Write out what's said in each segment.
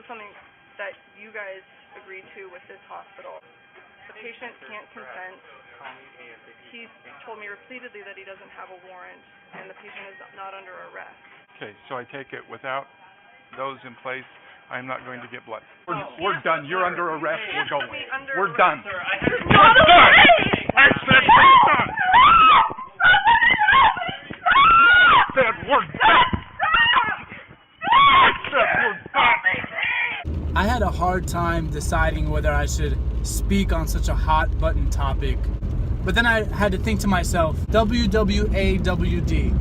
is something that you guys agreed to with this hospital. The patient can't consent. He's told me repeatedly that he doesn't have a warrant, and the patient is not under arrest. Okay, so I take it without those in place, I'm not going to get blood. We're done. You're under arrest. We're going. We're done. Sir, we're done. I said we're done. I said we're done. I said we're done. I had a hard time deciding whether I should speak on such a hot button topic, but then I had to think to myself, WWAWD,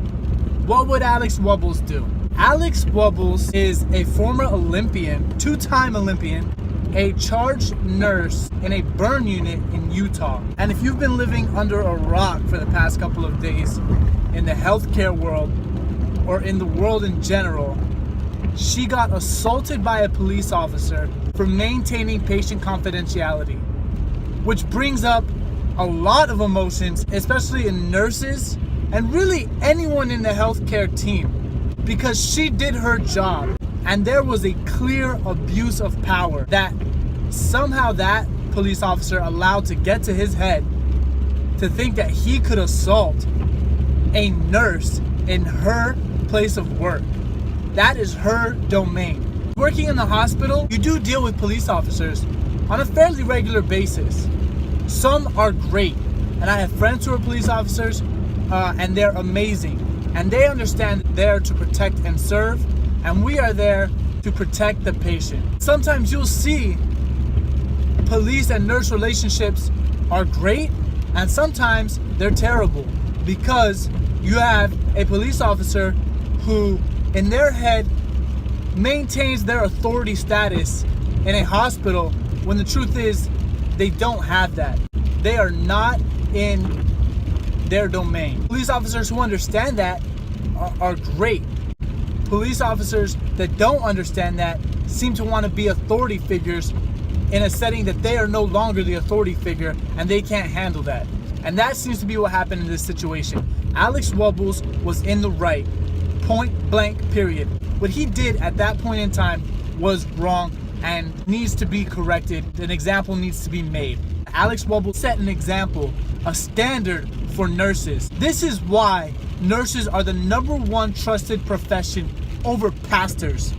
what would Alex Wubbles do? Alex Wubbles is a former Olympian, two-time Olympian, a charged nurse in a burn unit in Utah. And if you've been living under a rock for the past couple of days in the healthcare world or in the world in general, she got assaulted by a police officer for maintaining patient confidentiality, which brings up a lot of emotions, especially in nurses and really anyone in the healthcare team, because she did her job and there was a clear abuse of power that somehow that police officer allowed to get to his head to think that he could assault a nurse in her place of work. That is her domain. Working in the hospital, you do deal with police officers on a fairly regular basis. Some are great, and I have friends who are police officers, and they're amazing. And they understand they're to protect and serve, and we are there to protect the patient. Sometimes you'll see police and nurse relationships are great, and sometimes they're terrible, because you have a police officer who, in their head, maintains their authority status in a hospital when the truth is they don't have that. They are not in their domain. Police officers who understand that are great. Police officers that don't understand that seem to want to be authority figures in a setting that they are no longer the authority figure and they can't handle that. And that seems to be what happened in this situation. Alex Wubbles was in the right, point blank, period. What he did at that point in time was wrong and needs to be corrected. An example needs to be made. Alex Wubbles set an example, a standard for nurses. This is why nurses are the #1 trusted profession over pastors.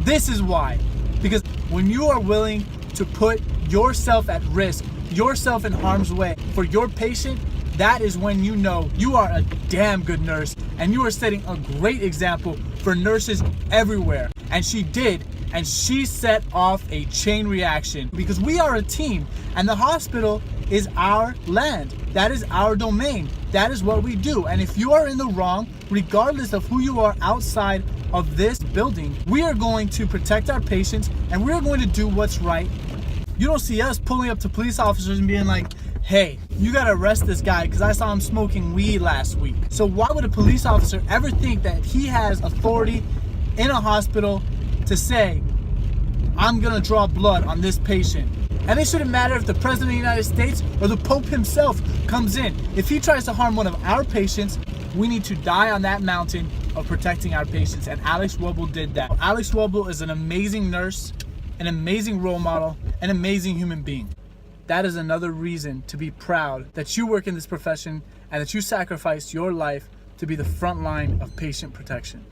This is why. Because when you are willing to put yourself at risk, yourself in harm's way for your patient, that is when you know you are a damn good nurse and you are setting a great example for nurses everywhere. And she did, and she set off a chain reaction, because we are a team and the hospital is our land. That is our domain. That is what we do. And if you are in the wrong, regardless of who you are outside of this building, we are going to protect our patients and we're going to do what's right. You don't see us pulling up to police officers and being like, hey, you gotta arrest this guy because I saw him smoking weed last week. So why would a police officer ever think that he has authority in a hospital to say, I'm gonna draw blood on this patient? And it shouldn't matter if the President of the United States or the Pope himself comes in. If he tries to harm one of our patients, we need to die on that mountain of protecting our patients. And Alex Wubble did that. Alex Wubble is an amazing nurse, an amazing role model, an amazing human being. That is another reason to be proud that you work in this profession and that you sacrificed your life to be the front line of patient protection.